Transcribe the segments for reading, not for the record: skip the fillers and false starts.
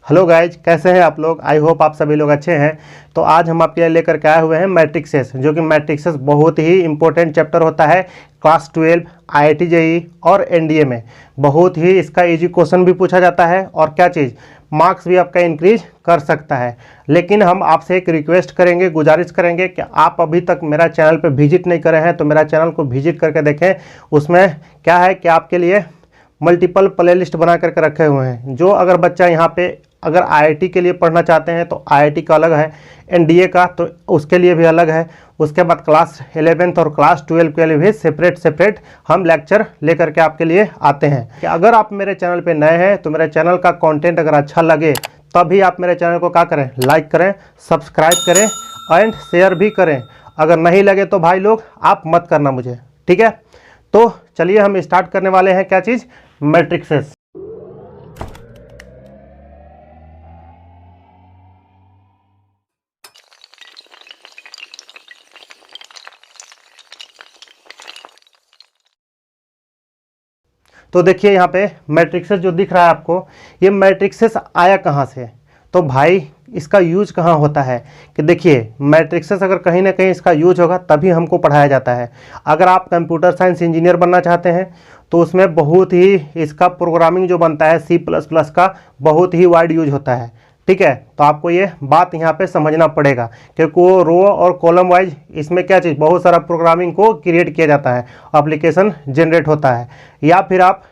Hello guys, कैसे हैं आप लोग। आई होप आप सभी लोग अच्छे हैं। तो आज हम आपके लिए लेकर के आए हुए हैं मैट्रिक्सेस, जो कि मैट्रिक्सेस बहुत ही इंपॉर्टेंट चैप्टर होता है क्लास 12 आईआईटी जेईई और एनडीए में। बहुत ही इसका इजी क्वेश्चन भी पूछा जाता है और क्या चीज़ मार्क्स भी आपका इंक्रीज कर सकता है। लेकिन हम आपसे एक रिक्वेस्ट करेंगे, गुजारिश करेंगे कि आप अभी तक मेरा चैनल पर विजिट नहीं करे हैं तो मेरा चैनल को विजिट करके देखें। उसमें क्या है कि आपके लिए मल्टीपल प्लेलिस्ट बना करके रखे हुए हैं। जो अगर बच्चा यहाँ पे अगर आईआईटी के लिए पढ़ना चाहते हैं तो आईआईटी का अलग है, एनडीए का तो उसके लिए भी अलग है। उसके बाद क्लास 11th और क्लास 12 के लिए भी सेपरेट हम लेक्चर लेकर के आपके लिए आते हैं। कि अगर आप मेरे चैनल पे नए हैं तो मेरे चैनल का कंटेंट अगर अच्छा लगे तभी आप मेरे चैनल को क्या करें, लाइक करें, सब्सक्राइब करें एंड शेयर भी करें। अगर नहीं लगे तो भाई लोग आप मत करना मुझे, ठीक है। तो चलिए हम स्टार्ट करने वाले हैं क्या चीज़, मैट्रिक्सेस। तो देखिए यहाँ पे मैट्रिक्सेस जो दिख रहा है आपको, ये मैट्रिक्सेस आया कहाँ से। तो भाई इसका यूज कहाँ होता है कि देखिए मैट्रिक्सेस अगर कहीं ना कहीं इसका यूज होगा तभी हमको पढ़ाया जाता है। अगर आप कंप्यूटर साइंस इंजीनियर बनना चाहते हैं तो उसमें बहुत ही इसका प्रोग्रामिंग जो बनता है C++ का बहुत ही वाइड यूज होता है, ठीक है। तो आपको ये बात यहाँ पे समझना पड़ेगा क्योंकि वो रो और कॉलम वाइज इसमें क्या चीज़ बहुत सारा प्रोग्रामिंग को क्रिएट किया जाता है, एप्लीकेशन जनरेट होता है। या फिर आप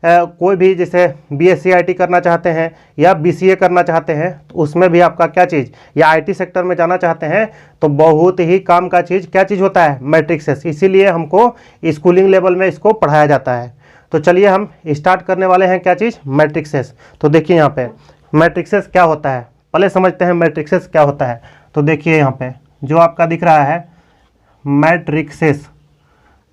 कोई भी जैसे BSc IT करना चाहते हैं या BCA करना चाहते हैं तो उसमें भी आपका क्या चीज़, या IT सेक्टर में जाना चाहते हैं तो बहुत ही काम का चीज़ क्या चीज़ होता है, मैट्रिक्सेस। इसीलिए हमको स्कूलिंग लेवल में इसको पढ़ाया जाता है। तो चलिए हम स्टार्ट करने वाले हैं क्या चीज़, मैट्रिक्सेस। तो देखिए यहाँ पे मैट्रिक्सेस क्या होता है, पहले समझते हैं मैट्रिक्सेस क्या होता है। तो देखिए यहाँ पे जो आपका दिख रहा है मैट्रिक्सेस,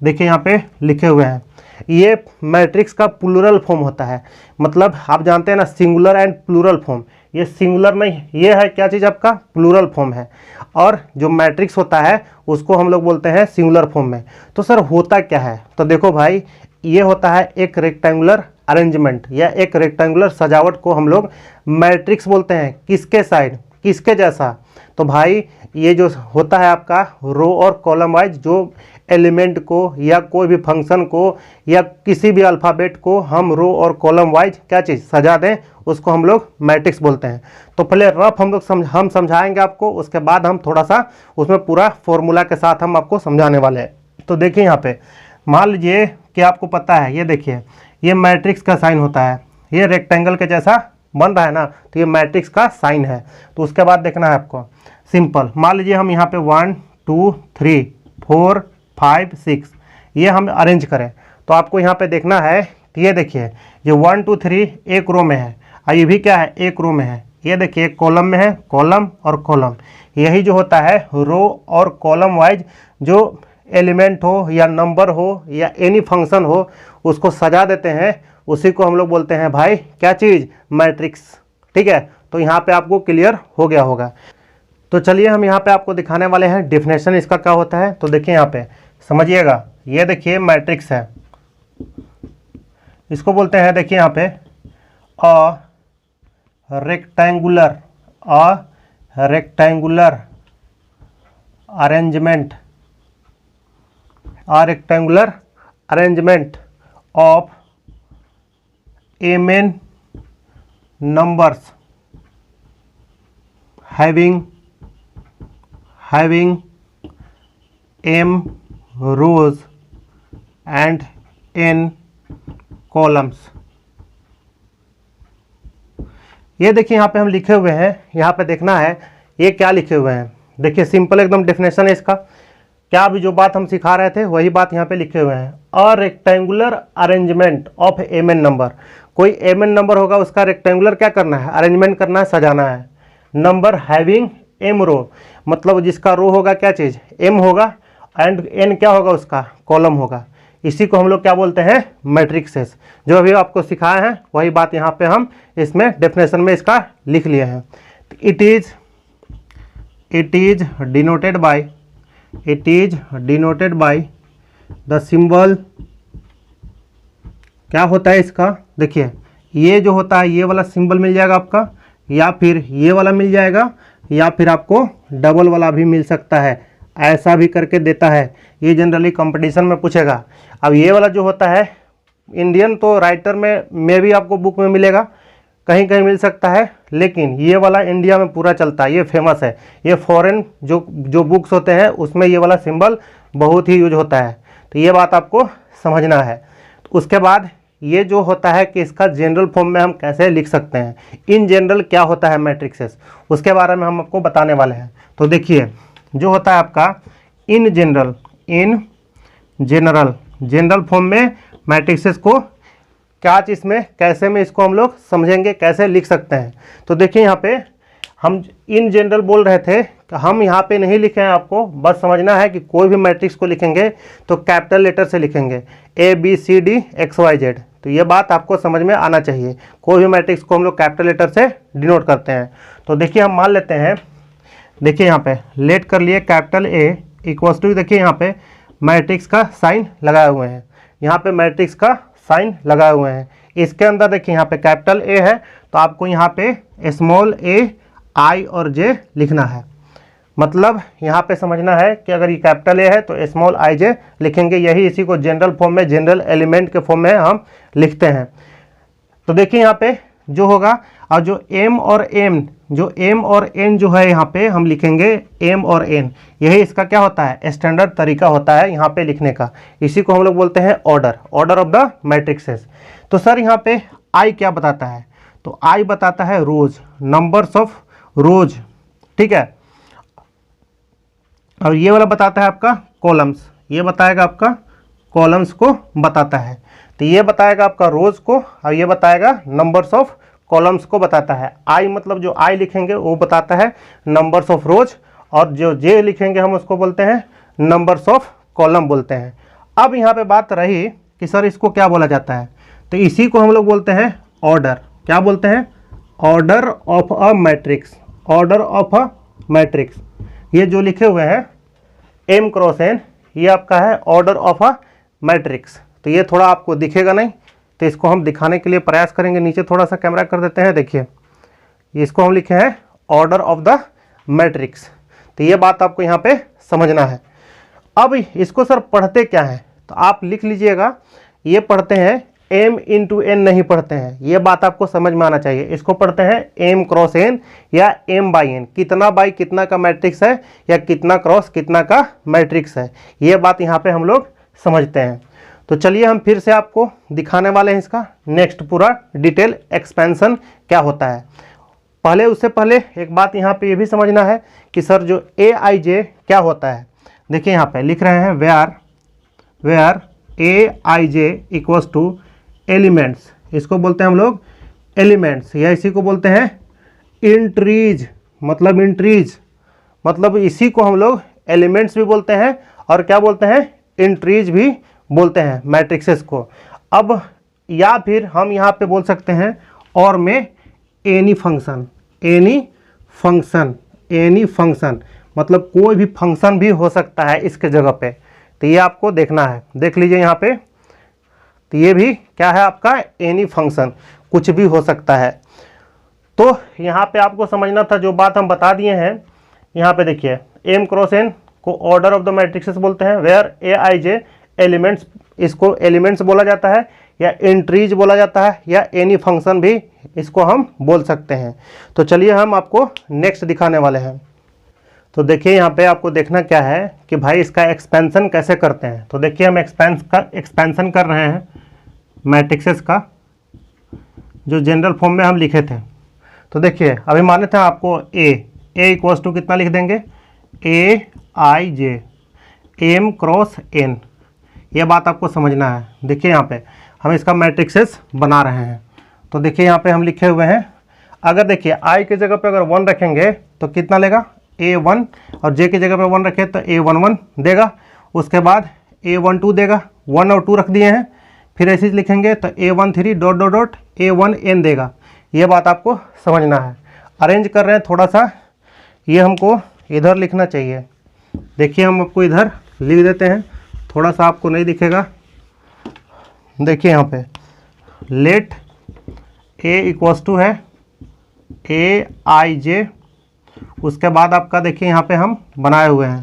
देखिए यहाँ पे लिखे हुए हैं, ये मैट्रिक्स का प्लूरल फॉर्म होता है। मतलब आप जानते हैं ना सिंगुलर एंड प्लूरल फॉर्म, ये सिंगुलर नहीं, ये है क्या चीज़ आपका प्लूरल फॉर्म है। और जो मैट्रिक्स होता है उसको हम लोग बोलते हैं सिंगुलर फॉर्म में। तो सर होता क्या है, तो देखो भाई ये होता है एक रेक्टेंगुलर अरेंजमेंट या एक रेक्टेंगुलर सजावट को हम लोग मैट्रिक्स बोलते हैं। किसके साइड, किसके जैसा, तो भाई ये जो होता है आपका रो और कॉलम वाइज जो एलिमेंट को या कोई भी फंक्शन को या किसी भी अल्फ़ाबेट को हम रो और कॉलम वाइज क्या चीज़ सजा दें उसको हम लोग मैट्रिक्स बोलते हैं। तो पहले रफ हम लोग समझाएंगे आपको, उसके बाद हम थोड़ा सा उसमें पूरा फॉर्मूला के साथ हम आपको समझाने वाले हैं। तो देखिए यहाँ पे मान लीजिए कि आपको पता है, ये देखिए ये मैट्रिक्स का साइन होता है, ये रेक्टेंगल के जैसा बन रहा है ना, तो ये मैट्रिक्स का साइन है। तो उसके बाद देखना है आपको सिंपल, मान लीजिए हम यहाँ पे 1 2 3 4 5 6 ये हम अरेंज करें तो आपको यहाँ पे देखना है कि ये देखिए ये 1 2 3 एक रो में है और ये भी क्या है एक रो में है। ये देखिए एक कॉलम में है, कॉलम और कॉलम, यही जो होता है रो और कॉलम वाइज जो एलिमेंट हो या नंबर हो या एनी फंक्शन हो उसको सजा देते हैं, उसी को हम लोग बोलते हैं भाई क्या चीज़, मैट्रिक्स, ठीक है। तो यहाँ पे आपको क्लियर हो गया होगा। तो चलिए हम यहाँ पे आपको दिखाने वाले हैं डेफिनेशन इसका क्या होता है। तो देखिए यहाँ पे समझिएगा, ये देखिए मैट्रिक्स है, इसको बोलते हैं देखिए यहाँ पे rectangular arrangement of m numbers having m rows and n columns। ये देखिए यहाँ पे हम लिखे हुए हैं, यहाँ पे देखना है ये क्या लिखे हुए हैं। देखिए सिंपल एकदम डेफिनेशन है इसका, क्या अभी जो बात हम सिखा रहे थे वही बात यहाँ पे लिखे हुए हैं। A rectangular arrangement of m n number, कोई एम एन नंबर होगा उसका रेक्टेंगुलर क्या करना है, अरेंजमेंट करना है, सजाना है। नंबर हैविंग एम रो, मतलब जिसका रो होगा क्या चीज़, एम होगा, एंड एन क्या होगा उसका, कॉलम होगा। इसी को हम लोग क्या बोलते हैं, मैट्रिक्सेस। जो अभी आपको सिखाया है वही बात यहाँ पे हम इसमें डेफिनेशन में इसका लिख लिए हैं। It is denoted by the symbol, क्या होता है इसका, देखिए ये जो होता है ये वाला सिंबल मिल जाएगा आपका, या फिर ये वाला मिल जाएगा, या फिर आपको डबल वाला भी मिल सकता है, ऐसा भी करके देता है। ये जनरली कंपटीशन में पूछेगा। अब ये वाला जो होता है इंडियन, तो राइटर में भी आपको बुक में मिलेगा, कहीं कहीं मिल सकता है, लेकिन ये वाला इंडिया में पूरा चलता है, ये फेमस है। ये फॉरेन जो बुक्स होते हैं उसमें ये वाला सिंबल बहुत ही यूज होता है, तो ये बात आपको समझना है। उसके बाद ये जो होता है कि इसका जनरल फॉर्म में हम कैसे लिख सकते हैं, इन जनरल क्या होता है मैट्रिक्सेस, उसके बारे में हम आपको बताने वाले हैं। तो देखिए जो होता है आपका इन जनरल फॉर्म में मैट्रिक्सेस को क्या चीज़ में कैसे में इसको हम लोग समझेंगे, कैसे लिख सकते हैं। तो देखिए यहाँ पे हम इन जनरल बोल रहे थे, हम यहाँ पे नहीं लिखे हैं, आपको बस समझना है कि कोई भी मैट्रिक्स को लिखेंगे तो कैपिटल लेटर से लिखेंगे, ABCD XYZ। तो ये बात आपको समझ में आना चाहिए, कोई भी मैट्रिक्स को हम लोग कैपिटल लेटर से डिनोट करते हैं। तो देखिए हम मान लेते हैं, देखिए यहाँ पे लेट कर लिए कैपिटल A इक्वल्स टू, देखिए यहाँ पे मैट्रिक्स का साइन लगाए हुए हैं, यहाँ पे मैट्रिक्स का साइन लगाए हुए हैं। इसके अंदर देखिए यहाँ पे कैपिटल A है, तो आपको यहाँ पे स्मॉल a, I और J लिखना है। मतलब यहाँ पे समझना है कि अगर ये कैपिटल A है तो स्मॉल I J लिखेंगे, यही इसी को जनरल फॉर्म में, जनरल एलिमेंट के फॉर्म में हम लिखते हैं। तो देखिए यहाँ पे जो होगा, और जो M और N जो है यहाँ पे हम लिखेंगे M और N, यही इसका क्या होता है, स्टैंडर्ड तरीका होता है यहाँ पे लिखने का। इसी को हम लोग बोलते हैं ऑर्डर ऑफ द मैट्रिक्सेस। तो सर यहाँ पे I क्या बताता है, तो I बताता है रोज, नंबर्स ऑफ रोज, ठीक है। और ये वाला बताता है आपका कॉलम्स, ये बताएगा आपका कॉलम्स को बताता है। तो ये बताएगा आपका रोज को, और ये बताएगा नंबर्स ऑफ कॉलम्स को बताता है। आई मतलब जो आई लिखेंगे वो बताता है नंबर्स ऑफ रोज, और जो जे लिखेंगे हम उसको बोलते हैं नंबर्स ऑफ कॉलम बोलते हैं। अब यहाँ पे बात रही कि सर इसको क्या बोला जाता है, तो इसी को हम लोग बोलते हैं ऑर्डर। क्या बोलते हैं, order of a matrix, order of a matrix. ये जो लिखे हुए हैं M क्रॉस N, ये आपका है ऑर्डर ऑफ अ मैट्रिक्स। तो ये थोड़ा आपको दिखेगा नहीं, तो इसको हम दिखाने के लिए प्रयास करेंगे। नीचे थोड़ा सा कैमरा कर देते हैं, देखिए इसको हम लिखे हैं ऑर्डर ऑफ द मैट्रिक्स। तो ये बात आपको यहाँ पे समझना है। अब इसको सर पढ़ते क्या है, तो आप लिख लीजिएगा, ये पढ़ते हैं M इंटू N नहीं पढ़ते हैं, ये बात आपको समझ में आना चाहिए। इसको पढ़ते हैं M क्रॉस N या M बाई N, कितना बाई कितना का मैट्रिक्स है या कितना क्रॉस कितना का मैट्रिक्स है, ये बात यहाँ पे हम लोग समझते हैं। तो चलिए हम फिर से आपको दिखाने वाले हैं इसका नेक्स्ट पूरा डिटेल एक्सपेंशन क्या होता है। उससे पहले एक बात यहाँ पे ये भी समझना है कि सर जो AIJ क्या होता है। देखिए यहाँ पे लिख रहे हैं where AIJ equals to elements, इसको बोलते हैं हम लोग एलिमेंट्स, या इसी को बोलते हैं इंट्रीज, मतलब इसी को हम लोग एलिमेंट्स भी बोलते हैं और क्या बोलते हैं, इंट्रीज भी बोलते हैं मैट्रिक्सेस को। अब या फिर हम यहाँ पे बोल सकते हैं और में एनी फंक्शन, मतलब कोई भी फंक्शन भी हो सकता है इसके जगह पे। तो ये आपको देखना है, देख लीजिए यहाँ पे, तो ये भी क्या है आपका एनी फंक्शन, कुछ भी हो सकता है। तो यहाँ पे आपको समझना था, जो बात हम बता दिए हैं। यहाँ पे देखिए M क्रॉस N को ऑर्डर ऑफ द मैट्रिक्सेस बोलते हैं, वेयर AIJ एलिमेंट्स, इसको एलिमेंट्स बोला जाता है या इंट्रीज बोला जाता है या एनी फंक्शन भी इसको हम बोल सकते हैं। तो चलिए हम आपको नेक्स्ट दिखाने वाले हैं। तो देखिए यहाँ पे आपको देखना क्या है कि भाई इसका एक्सपेंशन कैसे करते हैं। तो देखिए हम एक्सपेंशन कर रहे हैं मैट्रिक्सेस का, जो जनरल फॉर्म में हम लिखे थे। तो देखिए अभी माने थे आपको A इक्वल्स टू कितना लिख देंगे, AIJ M क्रॉस N, ये बात आपको समझना है। देखिए यहाँ पे हम इसका मैट्रिक्सेस बना रहे हैं। तो देखिए यहाँ पे हम लिखे हुए हैं, अगर देखिए I की जगह पे अगर 1 रखेंगे तो कितना लेगा A1, और J की जगह पे 1 रखे तो A11 देगा। उसके बाद A12 देगा, 1 और 2 रख दिए हैं, फिर ऐसे लिखेंगे तो A13 dot dot dot A1N देगा। ये बात आपको समझना है। अरेंज कर रहे हैं थोड़ा सा, ये हमको इधर लिखना चाहिए। देखिए हम आपको इधर लिख देते हैं, थोड़ा सा आपको नहीं दिखेगा। देखिए यहाँ पे लेट A इक्वल्स टू है AIJ। उसके बाद आपका देखिए यहाँ पे हम बनाए हुए हैं,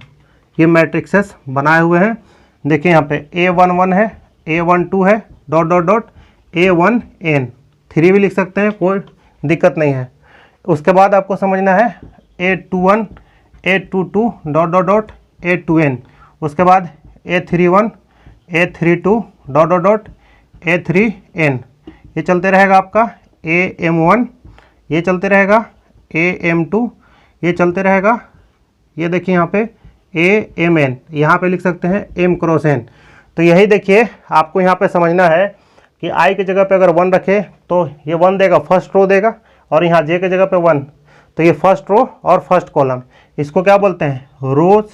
ये मैट्रिक्सेस बनाए हुए हैं। देखिए यहाँ पे A11 है, A12 है, डॉट डॉट डॉट A1N, 3 भी लिख सकते हैं, कोई दिक्कत नहीं है। उसके बाद आपको समझना है A21, A22, dot dot dot A2N। उसके बाद A31, A32, dot dot dot A3N। ये चलते रहेगा आपका AM1, ये चलते रहेगा AM2, ये चलते रहेगा, ये देखिए यहाँ पे AMN, यहाँ पे लिख सकते हैं M क्रॉस N। तो यही देखिए आपको यहाँ पे समझना है कि I की जगह पे अगर 1 रखे तो ये 1 देगा, फर्स्ट रो देगा, और यहाँ J की जगह पे 1, तो ये फर्स्ट रो और फर्स्ट कॉलम। इसको क्या बोलते हैं? रोज,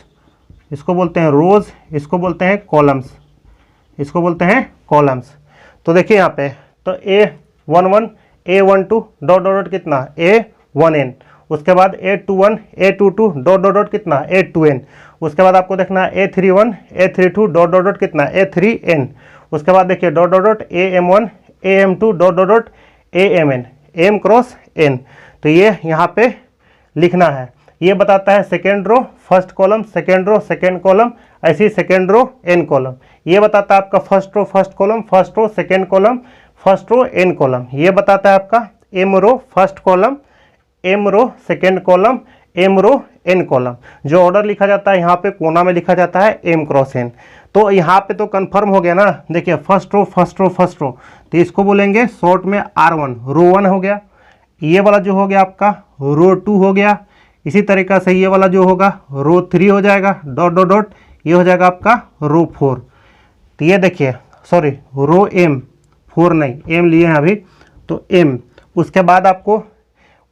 इसको बोलते हैं रोज, इसको बोलते हैं कॉलम्स, इसको बोलते हैं कॉलम्स। तो देखिए यहाँ पे तो A11, A12, dot dot dot कितना A1N। उसके बाद A21, A22, dot dot dot कितना A2N। उसके बाद आपको देखना है A31, A32, dot dot dot कितना A3N। उसके बाद देखिए dot dot dot AM1, AM2, dot dot dot AMN, M cross N। तो ये यहाँ पे लिखना है। ये बताता है second row first column, second row second column, ऐसे ही सेकेंड रो एन कॉलम। ये बताता है आपका first row first column, first row second column, first row N column. ये बताता है आपका M row first column, M row second column, M row N column. जो ऑर्डर लिखा जाता है यहाँ पे कोना में लिखा जाता है एम क्रॉस एन। तो यहाँ पे तो कंफर्म हो गया ना, देखिए first row first row first row, तो इसको बोलेंगे शॉर्ट में R1, रो 1 हो गया। ये वाला जो हो गया आपका रो 2 हो गया। इसी तरीक़ा से ये वाला जो होगा रो 3 हो जाएगा, डॉट डॉट डॉट, ये हो जाएगा आपका रो 4। तो ये देखिए सॉरी रो एम, 4 नहीं, एम लिए हैं अभी, तो एम। उसके बाद आपको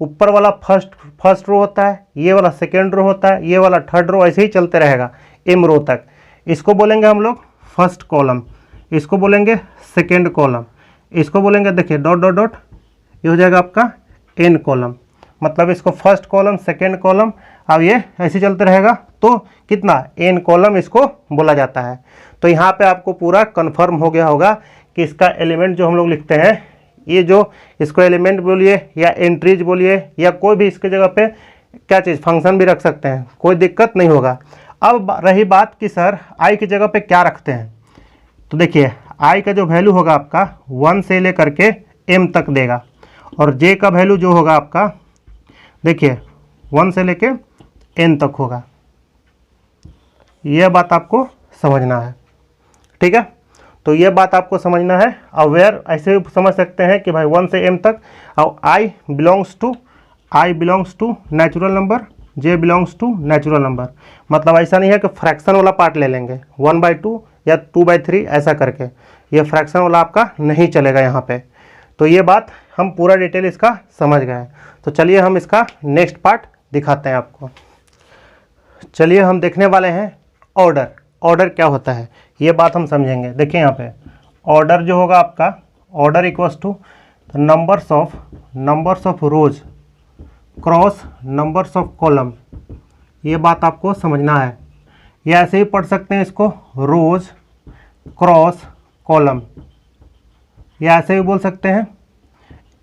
ऊपर वाला फर्स्ट रो होता है, ये वाला सेकेंड रो होता है, ये वाला थर्ड रो, ऐसे ही चलते रहेगा एम रो तक। इसको बोलेंगे हम लोग फर्स्ट कॉलम, इसको बोलेंगे सेकेंड कॉलम, इसको बोलेंगे देखिए डॉट डॉट डॉट, ये हो जाएगा आपका एन कॉलम। मतलब इसको फर्स्ट कॉलम सेकेंड कॉलम, अब ये ऐसे चलते रहेगा, तो कितना एन कॉलम इसको बोला जाता है। तो यहाँ पे आपको पूरा कंफर्म हो गया होगा कि इसका एलिमेंट जो हम लोग लिखते हैं, ये जो इसको एलिमेंट बोलिए या एंट्रीज बोलिए या कोई भी इसके जगह पे क्या चीज़ फंक्शन भी रख सकते हैं, कोई दिक्कत नहीं होगा। अब रही बात कि सर आई की जगह पे क्या रखते हैं, तो देखिए आई का जो वैल्यू होगा आपका 1 से लेकर के m तक देगा, और जे का वैल्यू जो होगा आपका देखिए 1 से लेके n तक होगा। यह बात आपको समझना है, ठीक है। तो ये बात आपको समझना है। अवेयर ऐसे भी समझ सकते हैं कि भाई 1 से m तक, और I belongs to natural number, J belongs to natural number. मतलब ऐसा नहीं है कि फ्रैक्शन वाला पार्ट ले लेंगे 1/2 या 2/3 ऐसा करके, ये फ्रैक्शन वाला आपका नहीं चलेगा यहाँ पे। तो ये बात हम पूरा डिटेल इसका समझ गए। तो चलिए हम इसका नेक्स्ट पार्ट दिखाते हैं आपको। चलिए हम देखने वाले हैं ऑर्डर। ऑर्डर क्या होता है ये बात हम समझेंगे। देखिए यहाँ पे ऑर्डर जो होगा आपका, order equals two numbers of rose cross numbers of column. ये बात आपको समझना है। ये ऐसे ही पढ़ सकते हैं इसको, रोज क्रॉस कॉलम, या ऐसे भी बोल सकते हैं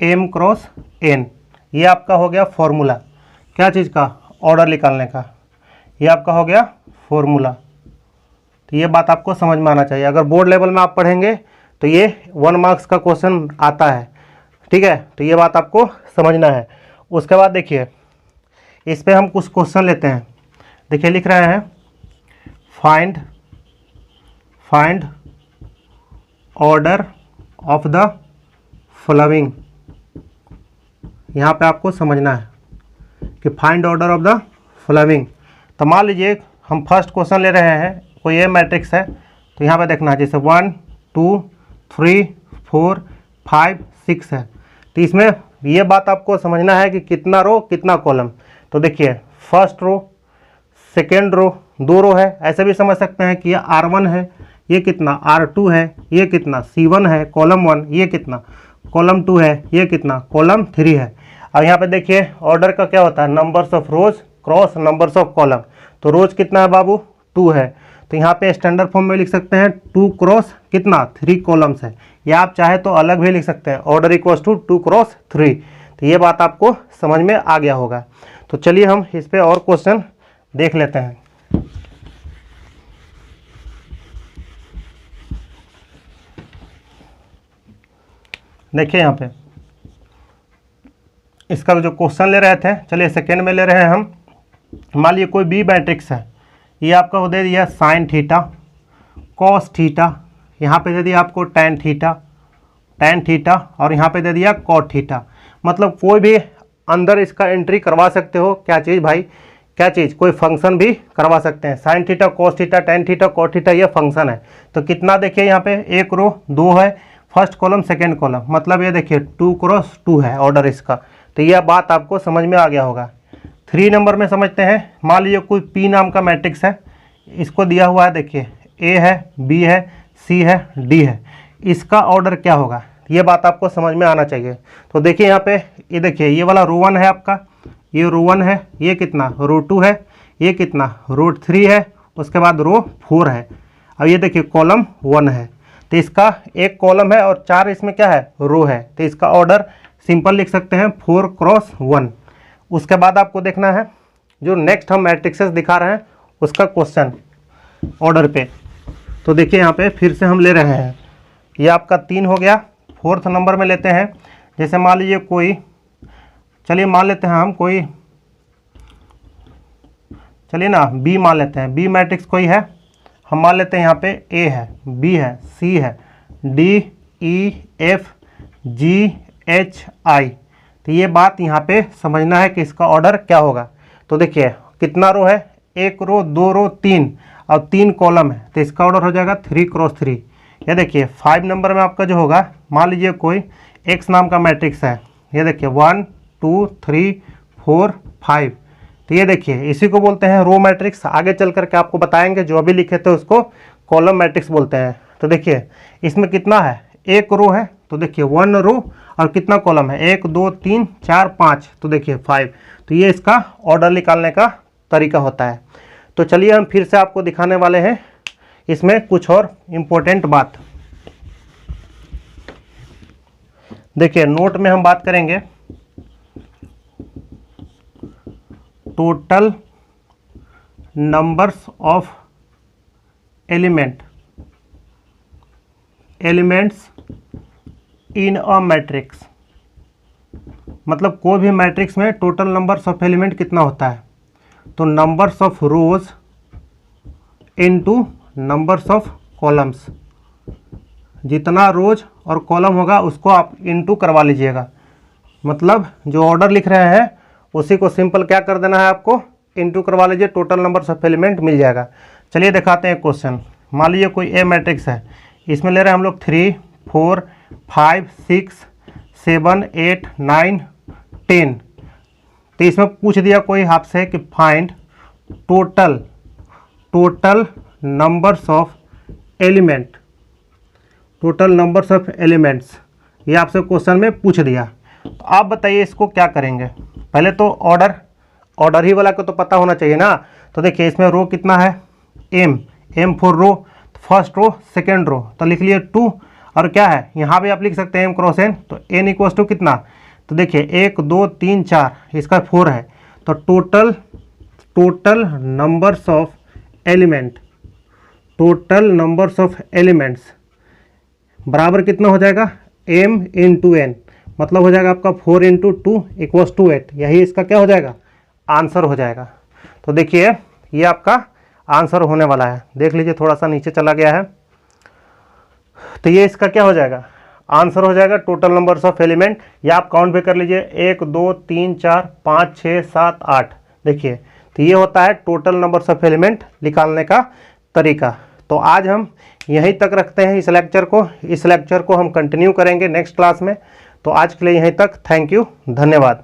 एम क्रॉस एन। ये आपका हो गया फॉर्मूला, क्या चीज़ का, ऑर्डर निकालने का। ये आपका हो गया फॉर्मूला। तो ये बात आपको समझ में आना चाहिए। अगर बोर्ड लेवल में आप पढ़ेंगे तो ये 1 मार्क्स का क्वेश्चन आता है, ठीक है। तो ये बात आपको समझना है। उसके बाद देखिए इस पे हम कुछ क्वेश्चन लेते हैं। देखिए लिख रहे हैं find order of the following. यहाँ पे आपको समझना है कि find order of the following. तो मान लीजिए हम फर्स्ट क्वेश्चन ले रहे हैं, कोई ये मैट्रिक्स है, तो यहाँ पे देखना है जैसे 1 2 3 4 5 6 है। तो इसमें ये बात आपको समझना है कि कितना रो कितना कॉलम। तो देखिए फर्स्ट रो सेकेंड रो 2 रो है, ऐसे भी समझ सकते हैं कि ये R1 है, ये कितना R2 है, ये कितना C1 है कॉलम 1, ये कितना कॉलम 2 है, ये कितना कॉलम 3 है। अब यहाँ पे देखिए ऑर्डर का क्या होता है, numbers of rose cross numbers of column. तो रोज कितना है बाबू 2 है, तो यहाँ पे स्टैंडर्ड फॉर्म में लिख सकते हैं 2 क्रॉस कितना 3 कॉलम्स है, या आप चाहे तो अलग भी लिख सकते हैं ऑर्डर इक्वल्स टू 2 क्रॉस 3। तो ये बात आपको समझ में आ गया होगा। तो चलिए हम इस पे और क्वेश्चन देख लेते हैं। देखिए यहाँ पे इसका जो क्वेश्चन ले रहे थे, चलिए सेकेंड में ले रहे हैं हम। मान लीजिए कोई बी मैट्रिक्स है, ये आपका दे दिया साइन थीटा, कॉस थीटा, यहाँ पे दे दिया आपको टैन थीटा और यहाँ पे दे दिया कॉट थीटा। मतलब कोई भी अंदर इसका एंट्री करवा सकते हो। क्या चीज़ भाई, क्या चीज़, कोई फंक्शन भी करवा सकते हैं। Sine theta, cos theta, tan theta, cot theta, ये फंक्शन है। तो कितना देखिए यहाँ पे एक रो 2 है, फर्स्ट कॉलम सेकेंड कॉलम, मतलब ये देखिए 2 क्रॉस 2 है ऑर्डर इसका। तो यह बात आपको समझ में आ गया होगा। 3 नंबर में समझते हैं। मान लीजिए कोई पी नाम का मैट्रिक्स है, इसको दिया हुआ है, देखिए ए है, बी है, सी है, डी है, इसका ऑर्डर क्या होगा, ये बात आपको समझ में आना चाहिए। तो देखिए यहाँ पे ये देखिए ये वाला रो 1 है आपका, ये रो 1 है, ये कितना रो 2 है, ये कितना रो 3 है, उसके बाद रो 4 है। अब ये देखिए कॉलम 1 है, तो इसका एक कॉलम है और 4 इसमें क्या है रो है, तो इसका ऑर्डर सिंपल लिख सकते हैं 4 क्रॉस 1। उसके बाद आपको देखना है जो नेक्स्ट हम मैट्रिक्सेस दिखा रहे हैं उसका क्वेश्चन ऑर्डर पे। तो देखिए यहाँ पे फिर से हम ले रहे हैं, ये आपका 3 हो गया। 4th नंबर में लेते हैं। जैसे मान लीजिए कोई, चलिए मान लेते हैं हम कोई, चलिए ना बी मान लेते हैं, बी मैट्रिक्स कोई है, हम मान लेते हैं यहाँ पे ए है, बी है, सी है, डी, ई, एफ, जी, एच, आई। तो ये बात यहाँ पे समझना है कि इसका ऑर्डर क्या होगा। तो देखिए कितना रो है, एक रो, 2 रो, 3 और 3 कॉलम है, तो इसका ऑर्डर हो जाएगा 3 क्रॉस 3। ये देखिए 5 नंबर में आपका जो होगा, मान लीजिए कोई एक्स नाम का मैट्रिक्स है, ये देखिए 1 2 3 4 5। तो ये देखिए इसी को बोलते हैं रो मैट्रिक्स। आगे चल करके आपको बताएंगे, जो अभी लिखे थे उसको कॉलम मैट्रिक्स बोलते हैं। तो देखिए इसमें कितना है, एक रो है, तो देखिए 1 रो और कितना कॉलम है, 1 2 3 4 5, तो देखिए 5। तो ये इसका ऑर्डर निकालने का तरीका होता है। तो चलिए हम फिर से आपको दिखाने वाले हैं इसमें कुछ और इम्पोर्टेंट बात। देखिए नोट में हम बात करेंगे total numbers of elements in a matrix. मतलब कोई भी मैट्रिक्स में टोटल नंबर्स ऑफ एलिमेंट कितना होता है, तो numbers of rose into numbers of columns. जितना रोज और कॉलम होगा उसको आप इनटू करवा लीजिएगा। मतलब जो ऑर्डर लिख रहे हैं उसी को सिंपल क्या कर देना है, आपको इनटू करवा लीजिए, टोटल नंबर्स ऑफ एलिमेंट मिल जाएगा। चलिए दिखाते हैं क्वेश्चन। मान लीजिए कोई ए मैट्रिक्स है, इसमें ले रहे हैं हम लोग 3 4 5 6 7 8 9 10। तो इसमें पूछ दिया कोई आपसे कि find total numbers of elements, ये आपसे क्वेश्चन में पूछ दिया। तो आप बताइए इसको क्या करेंगे। पहले तो ऑर्डर ही वाला को तो पता होना चाहिए ना। तो देखिए इसमें रो कितना है, m for row, first row second row, तो लिख लिए 2 और क्या है यहाँ भी आप लिख सकते हैं एम क्रॉस एन, तो एन इक्वल्स टू कितना, तो देखिए 1 2 3 4, इसका 4 है। तो टोटल नंबर्स ऑफ एलिमेंट्स बराबर कितना हो जाएगा, m इंटू एन, मतलब हो जाएगा आपका 4 इंटू 2 इक्वल्स टू 8। यही इसका क्या हो जाएगा, आंसर हो जाएगा। तो देखिए ये आपका आंसर होने वाला है। देख लीजिए थोड़ा सा नीचे चला गया है, तो ये इसका क्या हो जाएगा, आंसर हो जाएगा टोटल नंबर्स ऑफ एलिमेंट। या आप काउंट भी कर लीजिए 1 2 3 4 5 6 7 8। देखिए तो ये होता है टोटल नंबर्स ऑफ एलिमेंट निकालने का तरीका। तो आज हम यहीं तक रखते हैं इस लेक्चर को। इस लेक्चर को हम कंटिन्यू करेंगे नेक्स्ट क्लास में। तो आज के लिए यहीं तक, थैंक यू, धन्यवाद।